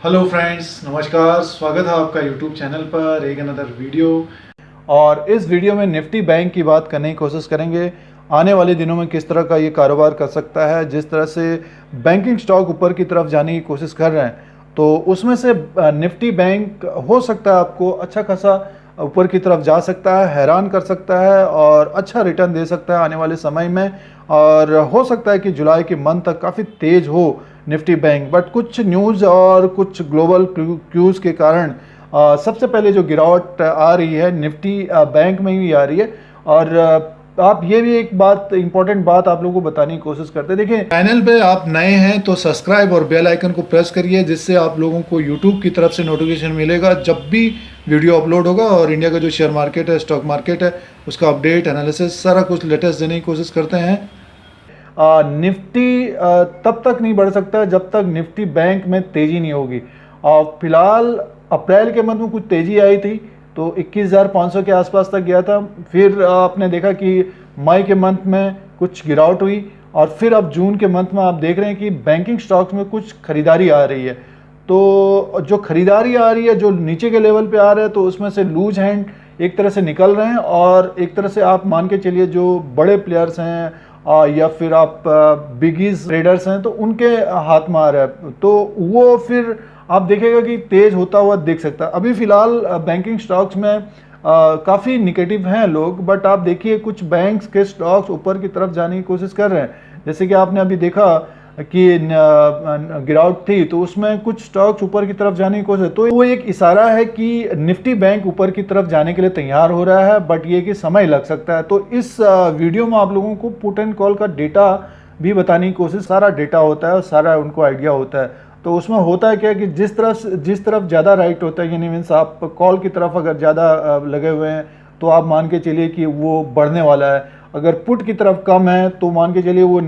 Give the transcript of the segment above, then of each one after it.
Hello friends, नमस्कार। स्वागत है आपका यूट्यूब चैनल पर एक अनदर वीडियो। और इस वीडियो में निफ्टी बैंक की बात करने की कोशिश करेंगे। आने वाले दिनों में किस तरह का ये कारोबार कर सकता है। जिस तरह से बैंकिंग स्टॉक ऊपर की तरफ जाने की कोशिश कर रहे हैं, तो उसमें से निफ्टी बैंक हो सकता है आपको अच्छा खासा ऊपर की तरफ जा सकता है, हैरान कर सकता है और अच्छा रिटर्न दे सकता है आने वाले समय में। और हो सकता है कि जुलाई के मंथ तक काफ़ी तेज हो निफ्टी बैंक। बट कुछ न्यूज़ और कुछ ग्लोबल क्यूज़ के कारण सबसे पहले जो गिरावट आ रही है निफ्टी बैंक में ही आ रही है। और आप ये भी एक बात, इंपॉर्टेंट बात आप लोगों को बताने की कोशिश करते हैं। देखिए, चैनल पे आप नए हैं तो सब्सक्राइब और बेल आइकन को प्रेस करिए, जिससे आप लोगों को यूट्यूब की तरफ से नोटिफिकेशन मिलेगा जब भी वीडियो अपलोड होगा। और इंडिया का जो शेयर मार्केट है, स्टॉक मार्केट है, उसका अपडेट, एनालिसिस सारा कुछ लेटेस्ट देने की कोशिश करते हैं। निफ्टी तब तक नहीं बढ़ सकता जब तक निफ्टी बैंक में तेजी नहीं होगी। और फिलहाल अप्रैल के मंथ में कुछ तेजी आई थी, तो 21,500 के आसपास तक गया था। फिर आपने देखा कि मई के मंथ में कुछ गिरावट हुई और फिर अब जून के मंथ में आप देख रहे हैं कि बैंकिंग स्टॉक्स में कुछ खरीदारी आ रही है। तो जो खरीदारी आ रही है, जो नीचे के लेवल पे आ रहे हैं, तो उसमें से लूज हैंड एक तरह से निकल रहे हैं और एक तरह से आप मान के चलिए जो बड़े प्लेयर्स हैं या फिर आप बिगीज ट्रेडर्स हैं, तो उनके हाथ में आ रहा है। तो वो फिर आप देखेगा कि तेज होता हुआ दिख सकता है। अभी फिलहाल बैंकिंग स्टॉक्स में काफ़ी निगेटिव हैं लोग, बट आप देखिए कुछ बैंक्स के स्टॉक्स ऊपर की तरफ जाने की कोशिश कर रहे हैं। जैसे कि आपने अभी देखा कि गिरावट थी, तो उसमें कुछ स्टॉक्स ऊपर की तरफ जाने की कोशिश, तो वो एक इशारा है कि निफ्टी बैंक ऊपर की तरफ जाने के लिए तैयार हो रहा है। बट ये कि समय लग सकता है। तो इस वीडियो में आप लोगों को पुट एंड कॉल का डेटा भी बताने की कोशिश, सारा डेटा होता है और सारा उनको आइडिया होता है। तो उसमें होता है क्या कि जिस तरफ ज़्यादा राइट होता है, यानी मीन्स आप कॉल की तरफ अगर ज़्यादा लगे हुए हैं, तो आप मान के चलिए कि वो बढ़ने वाला है। अगर पुट की तरफ कम है तो मान के चलिए वो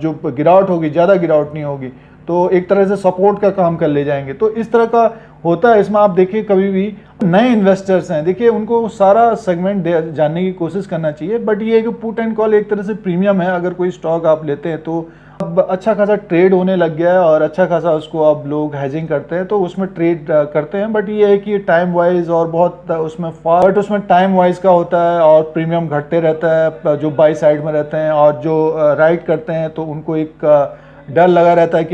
जो गिरावट होगी, ज़्यादा गिरावट नहीं होगी, तो एक तरह से सपोर्ट का काम कर ले जाएंगे। तो इस तरह का होता है। इसमें आप देखिए, कभी भी नए इन्वेस्टर्स हैं, देखिए उनको सारा सेगमेंट जानने की कोशिश करना चाहिए। बट ये है कि पुट एंड कॉल एक तरह से प्रीमियम है। अगर कोई स्टॉक आप लेते हैं तो अब अच्छा खासा ट्रेड होने लग गया है और अच्छा खासा उसको अब लोग हेजिंग करते हैं, तो उसमें ट्रेड करते हैं। बट ये है कि टाइम वाइज और बहुत उसमें बट उसमें टाइम वाइज का होता है और प्रीमियम घटते रहता है जो बाई साइड में रहते हैं। और जो राइट करते हैं तो उनको एक डर लगा रहता है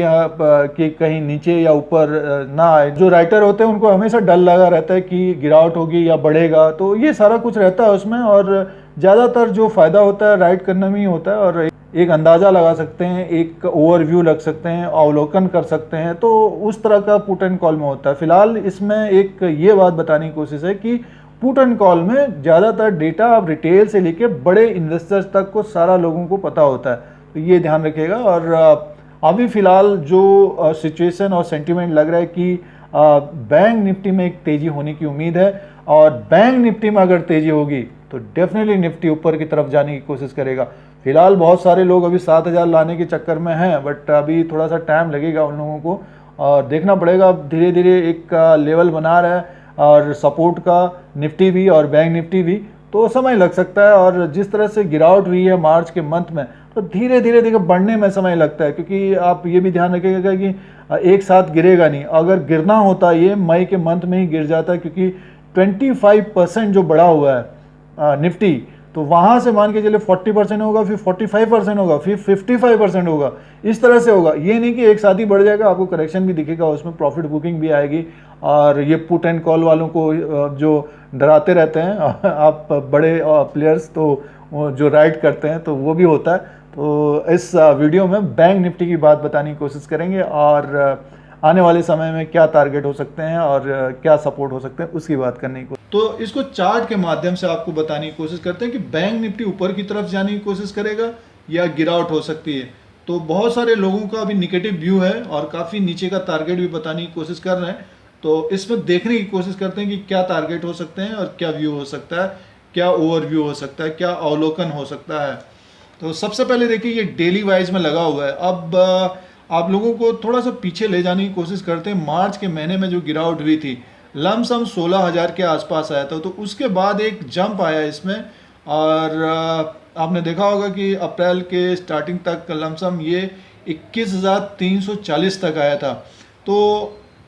कि कहीं नीचे या ऊपर ना आए। जो राइटर होते हैं उनको हमेशा डर लगा रहता है कि गिरावट होगी या बढ़ेगा, तो ये सारा कुछ रहता है उसमें। और ज़्यादातर जो फ़ायदा होता है राइट करने में ही होता है। और एक अंदाज़ा लगा सकते हैं, एक ओवरव्यू लग सकते हैं, अवलोकन कर सकते हैं, तो उस तरह का पुट एंड कॉल में होता है। फिलहाल इसमें एक ये बात बताने की कोशिश है कि पुट एंड कॉल में ज़्यादातर डेटा आप रिटेल से लेके बड़े इन्वेस्टर्स तक को सारा लोगों को पता होता है, तो ये ध्यान रखिएगा। और अभी फ़िलहाल जो सिचुएशन और सेंटिमेंट लग रहा है कि बैंक निफ्टी में एक तेज़ी होने की उम्मीद है। और बैंक निफ्टी में अगर तेज़ी होगी तो डेफिनेटली निफ्टी ऊपर की तरफ जाने की कोशिश करेगा। फिलहाल बहुत सारे लोग अभी 7,000 लाने के चक्कर में हैं, बट अभी थोड़ा सा टाइम लगेगा उन लोगों को और देखना पड़ेगा। धीरे धीरे एक लेवल बना रहा है और सपोर्ट का, निफ्टी भी और बैंक निफ्टी भी, तो समय लग सकता है। और जिस तरह से गिरावट हुई है मार्च के मंथ में, तो धीरे धीरे धीरे बढ़ने में समय लगता है। क्योंकि आप ये भी ध्यान रखिएगा कि एक साथ गिरेगा नहीं। अगर गिरना होता ये मई के मंथ में ही गिर जाता है, क्योंकि 25% जो बढ़ा हुआ है निफ्टी, तो वहाँ से मान के चलिए 40% होगा, फिर 45% होगा, फिर 55% होगा। इस तरह से होगा, ये नहीं कि एक साथ ही बढ़ जाएगा। आपको करेक्शन भी दिखेगा, उसमें प्रॉफिट बुकिंग भी आएगी। और ये पुट एंड कॉल वालों को जो डराते रहते हैं आप बड़े प्लेयर्स, तो जो राइड करते हैं, तो वो भी होता है। तो इस वीडियो में बैंक निफ्टी की बात बताने की कोशिश करेंगे और आने वाले समय में क्या टारगेट हो सकते हैं और क्या सपोर्ट हो सकते हैं उसकी बात करने की। तो इसको चार्ट के माध्यम से आपको बताने की कोशिश करते हैं कि बैंक निफ्टी ऊपर की तरफ जाने की कोशिश करेगा या गिरावट हो सकती है। तो बहुत सारे लोगों का अभी निगेटिव व्यू है और काफ़ी नीचे का टारगेट भी बताने की कोशिश कर रहे हैं। तो इसमें देखने की कोशिश करते हैं कि क्या टारगेट हो सकते हैं और क्या व्यू हो सकता है, क्या ओवरव्यू हो सकता है, क्या अवलोकन हो सकता है। तो सबसे पहले देखिए, ये डेली वाइज में लगा हुआ है। अब आप लोगों को थोड़ा सा पीछे ले जाने की कोशिश करते हैं। मार्च के महीने में जो गिरावट हुई थी, लमसम 16,000 के आसपास आया था, तो उसके बाद एक जंप आया इसमें। और आपने देखा होगा कि अप्रैल के स्टार्टिंग तक लमसम ये 21,340 तक आया था। तो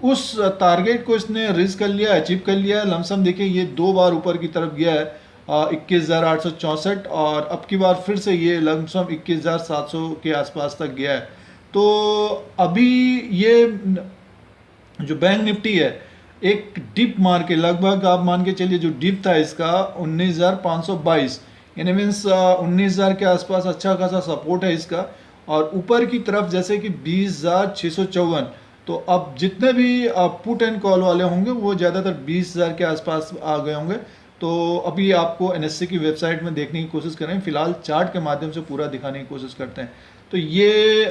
उस टारगेट को इसने रीच कर लिया, अचीव कर लिया। लमसम देखिए ये 2 बार ऊपर की तरफ गया है 21,864, और अब की बार फिर से ये लमसम 21,700 के आसपास तक गया है। तो अभी ये जो बैंक निफ्टी है एक डिप मार के, लगभग आप मान के चलिए जो डिप था इसका 19,522, यानी मीन्स 19,000 के आसपास अच्छा खासा सपोर्ट है इसका। और ऊपर की तरफ जैसे कि 20,654, तो अब जितने भी पुट एंड कॉल वाले होंगे वो ज़्यादातर 20,000 के आसपास आ गए होंगे। तो अभी आपको एनएससी की वेबसाइट में देखने की कोशिश करें, फिलहाल चार्ट के माध्यम से पूरा दिखाने की कोशिश करते हैं। तो ये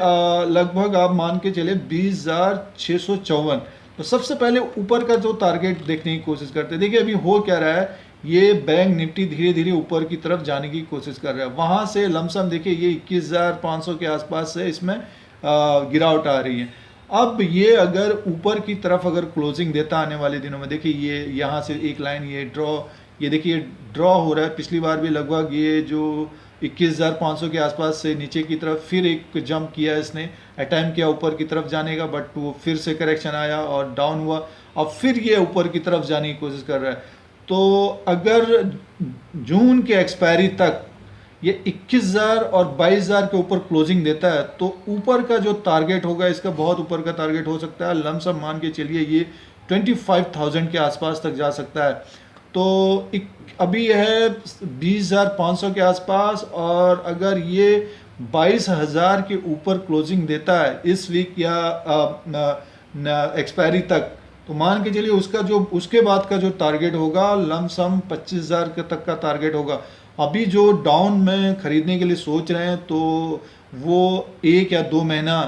लगभग आप मान के चले 20,654। तो सबसे पहले ऊपर का जो टारगेट देखने की कोशिश करते हैं। देखिए अभी हो क्या रहा है, ये बैंक निफ्टी धीरे धीरे ऊपर की तरफ जाने की कोशिश कर रहा है। वहां से लमसम देखिए ये 21,500 के आसपास से इसमें गिरावट आ रही है। अब ये अगर ऊपर की तरफ अगर क्लोजिंग देता आने वाले दिनों में, देखिए ये यहाँ से एक लाइन ये ड्रॉ, ये देखिए ड्रॉ हो रहा है। पिछली बार भी लगभग ये जो 21,500 के आसपास से नीचे की तरफ फिर एक जंप किया इसने, अटैम्प्ट किया ऊपर की तरफ जाने का, बट वो फिर से करेक्शन आया और डाउन हुआ, और फिर ये ऊपर की तरफ जाने की कोशिश कर रहा है। तो अगर जून के एक्सपायरी तक ये 21,000 और 22,000 के ऊपर क्लोजिंग देता है तो ऊपर का जो टारगेट होगा इसका बहुत ऊपर का टारगेट हो सकता है। लमसम मान के चलिए ये 25,000 के आसपास तक जा सकता है। तो अभी यह है 20,500 के आसपास, और अगर ये 22,000 के ऊपर क्लोजिंग देता है इस वीक या एक्सपायरी तक, तो मान के चलिए उसका जो उसके बाद का जो टारगेट होगा लमसम 25,000 के तक का टारगेट होगा। अभी जो डाउन में खरीदने के लिए सोच रहे हैं तो वो 1 या 2 महीना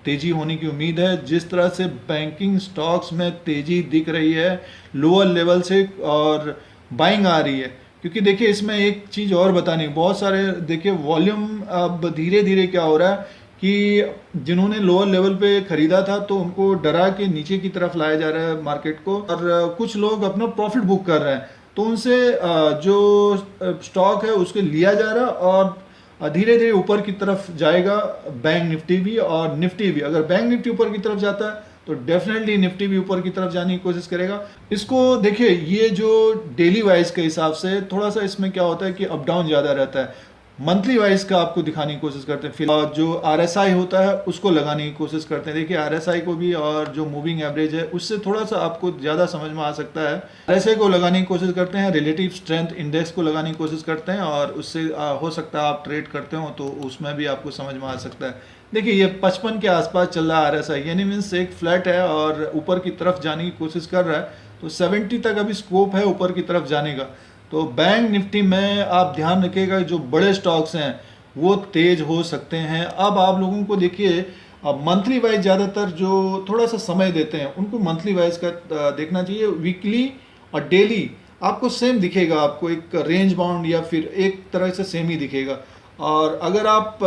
तेजी होने की उम्मीद है। जिस तरह से बैंकिंग स्टॉक्स में तेजी दिख रही है लोअर लेवल से और बाइंग आ रही है, क्योंकि देखिए इसमें एक चीज़ और बतानी, बहुत सारे देखिए वॉल्यूम अब धीरे धीरे क्या हो रहा है कि जिन्होंने लोअर लेवल पे खरीदा था तो उनको डरा के नीचे की तरफ लाया जा रहा है मार्केट को, और कुछ लोग अपना प्रॉफिट बुक कर रहे हैं, तो उनसे जो स्टॉक है उसके लिया जा रहा है और धीरे धीरे ऊपर की तरफ जाएगा बैंक निफ्टी भी और निफ्टी भी। अगर बैंक निफ्टी ऊपर की तरफ जाता है तो डेफिनेटली निफ्टी भी ऊपर की तरफ जाने की कोशिश करेगा। इसको देखिए ये जो डेली वाइज के हिसाब से थोड़ा सा इसमें क्या होता है कि अप डाउन ज़्यादा रहता है। मंथली वाइज का आपको दिखाने की कोशिश करते हैं, फिलहाल जो आरएसआई होता है उसको लगाने की कोशिश करते हैं। देखिए आरएसआई को भी और जो मूविंग एवरेज है उससे थोड़ा सा आपको ज़्यादा समझ में आ सकता है। आरएसआई को लगाने की कोशिश करते हैं, रिलेटिव स्ट्रेंथ इंडेक्स को लगाने की कोशिश करते हैं, और उससे हो सकता है आप ट्रेड करते हो तो उसमें भी आपको समझ में आ सकता है। देखिए ये 55 के आसपास चल रहा है आरएसआई, यानी मीन्स एक फ्लैट है और ऊपर की तरफ जाने की कोशिश कर रहा है, तो 70 तक अभी स्कोप है ऊपर की तरफ जाने का। तो बैंक निफ्टी में आप ध्यान रखिएगा जो बड़े स्टॉक्स हैं वो तेज हो सकते हैं। अब आप लोगों को देखिए अब मंथली वाइज ज़्यादातर जो थोड़ा सा समय देते हैं उनको मंथली वाइज का देखना चाहिए। वीकली और डेली आपको सेम दिखेगा, आपको एक रेंज बाउंड या फिर एक तरह से सेम ही दिखेगा। और अगर आप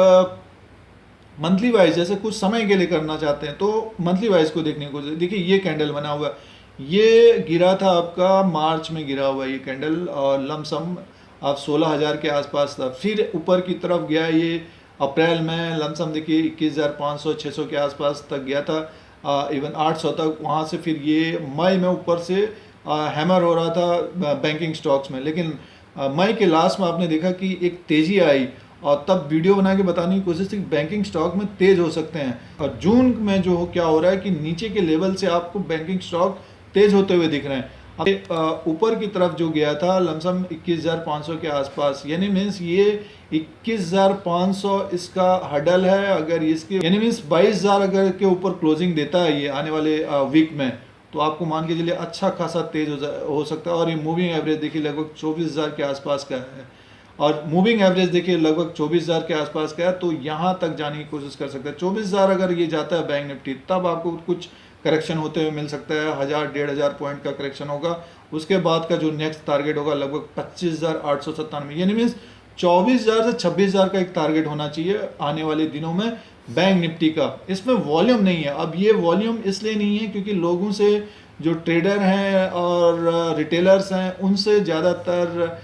मंथली वाइज जैसे कुछ समय के लिए करना चाहते हैं तो मंथली वाइज को देखने को, देखिए ये कैंडल बना हुआ है, ये गिरा था आपका मार्च में गिरा हुआ ये कैंडल, और लमसम आप 16,000 के आसपास था, फिर ऊपर की तरफ गया ये अप्रैल में, लमसम देखिए 21,500 600 के आसपास तक गया था, इवन 800 तक, वहाँ से फिर ये मई में ऊपर से हैमर हो रहा था बैंकिंग स्टॉक्स में। लेकिन मई के लास्ट में आपने देखा कि एक तेज़ी आई और तब वीडियो बना के बताने की कोशिश थी कि बैंकिंग स्टॉक में तेज हो सकते हैं। और जून में जो क्या हो रहा है कि नीचे के लेवल से आपको बैंकिंग स्टॉक तेज होते हुए दिख रहे हैं। अब ऊपर की तरफ जो गया था लमसम 21,500 के आसपास, यानी मीन्स ये 21,500 इसका हडल है। अगर इसके यानी मीन्स 22,000 अगर के ऊपर क्लोजिंग देता है ये आने वाले वीक में, तो आपको मान के चलिए अच्छा खासा तेज हो सकता है। और ये मूविंग एवरेज देखिए लगभग 24,000 के आसपास का है, और मूविंग एवरेज देखिए लगभग 24,000 के आसपास का है, तो यहाँ तक जाने की कोशिश कर सकते हैं। 24,000 अगर ये जाता है बैंक निफ्टी तब आपको कुछ करेक्शन होते हुए मिल सकता है, 1,000-1,500 पॉइंट का करेक्शन होगा। उसके बाद का जो नेक्स्ट टारगेट होगा लगभग 25,897, यानी मीन्स 24,000 से 26,000 का एक टारगेट होना चाहिए आने वाले दिनों में बैंक निफ्टी का। इसमें वॉल्यूम नहीं है, अब ये वॉल्यूम इसलिए नहीं है क्योंकि लोगों से जो ट्रेडर हैं और रिटेलर्स हैं उनसे ज़्यादातर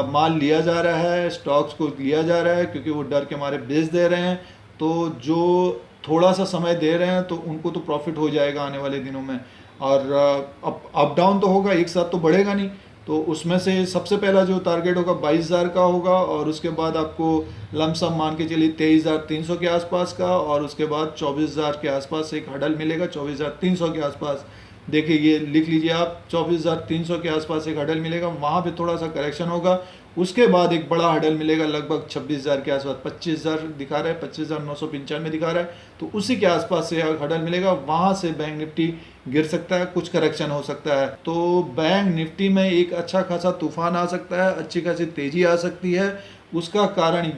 माल लिया जा रहा है, स्टॉक्स को लिया जा रहा है क्योंकि वो डर के मारे बेच दे रहे हैं। तो जो थोड़ा सा समय दे रहे हैं तो उनको तो प्रॉफिट हो जाएगा आने वाले दिनों में। और अप डाउन तो होगा, एक साथ तो बढ़ेगा नहीं। तो उसमें से सबसे पहला जो टारगेट होगा 22,000 का होगा, और उसके बाद आपको लमसम मान के चलिए 23,300 के आसपास का, और उसके बाद 24,000 के आसपास एक हडल मिलेगा, 24,300 के आसपास। देखिए ये लिख लीजिए आप, 24,300 के आसपास एक हडल मिलेगा, वहाँ पे थोड़ा सा करेक्शन होगा। उसके बाद एक बड़ा हडल मिलेगा लगभग 26,000 के आसपास, 25,000 दिखा रहा है, 25,995 दिखा रहा है, तो उसी के आसपास से हडल मिलेगा, वहाँ से बैंक निफ्टी गिर सकता है, कुछ करेक्शन हो सकता है। तो बैंक निफ्टी में एक अच्छा खासा तूफान आ सकता है, अच्छी खासी तेजी आ सकती है। उसका कारण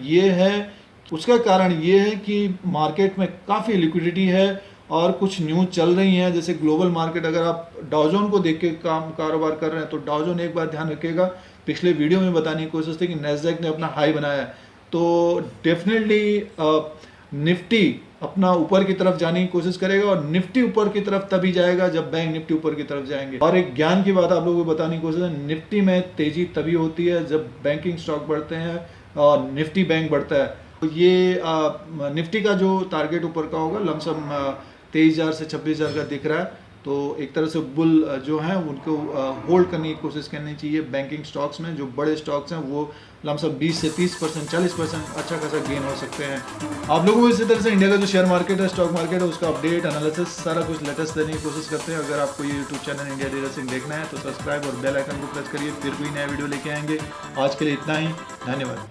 ये है कि मार्केट में काफ़ी लिक्विडिटी है और कुछ न्यूज़ चल रही हैं। जैसे ग्लोबल मार्केट, अगर आप डाउजोन को देख के कारोबार कर रहे हैं तो डाउजोन एक बार ध्यान रखिएगा, पिछले वीडियो में बताने की कोशिश थी कि नैस्डैक ने अपना हाई बनाया है, तो डेफिनेटली निफ्टी अपना ऊपर की तरफ जाने की कोशिश करेगा, और निफ्टी ऊपर की तरफ तभी जाएगा जब बैंक निफ्टी ऊपर की तरफ जाएंगे। और एक ज्ञान की बात आप लोगों को बताने की कोशिश है, निफ्टी में तेजी तभी होती है जब बैंकिंग स्टॉक बढ़ते हैं और निफ्टी बैंक बढ़ता है। तो ये निफ्टी का जो टारगेट ऊपर का होगा लमसम 23,000 से 26,000 का दिख रहा है। तो एक तरह से बुल जो हैं उनको होल्ड करने की कोशिश करनी चाहिए। बैंकिंग स्टॉक्स में जो बड़े स्टॉक्स हैं वो लमसम 20 से 30%, 40% अच्छा खासा गेन हो सकते हैं। आप लोगों को इसी तरह से इंडिया का जो शेयर मार्केट है, स्टॉक मार्केट है, उसका अपडेट एनालिसिस सारा कुछ लेटेस्ट देने की कोशिश करते हैं। अगर आपको ये YouTube channel India dealer Singh देखना है तो सब्सक्राइब और बेल आइकन को प्रेस करिए, फिर कोई नया वीडियो लेके आएंगे। आज के लिए इतना ही, धन्यवाद।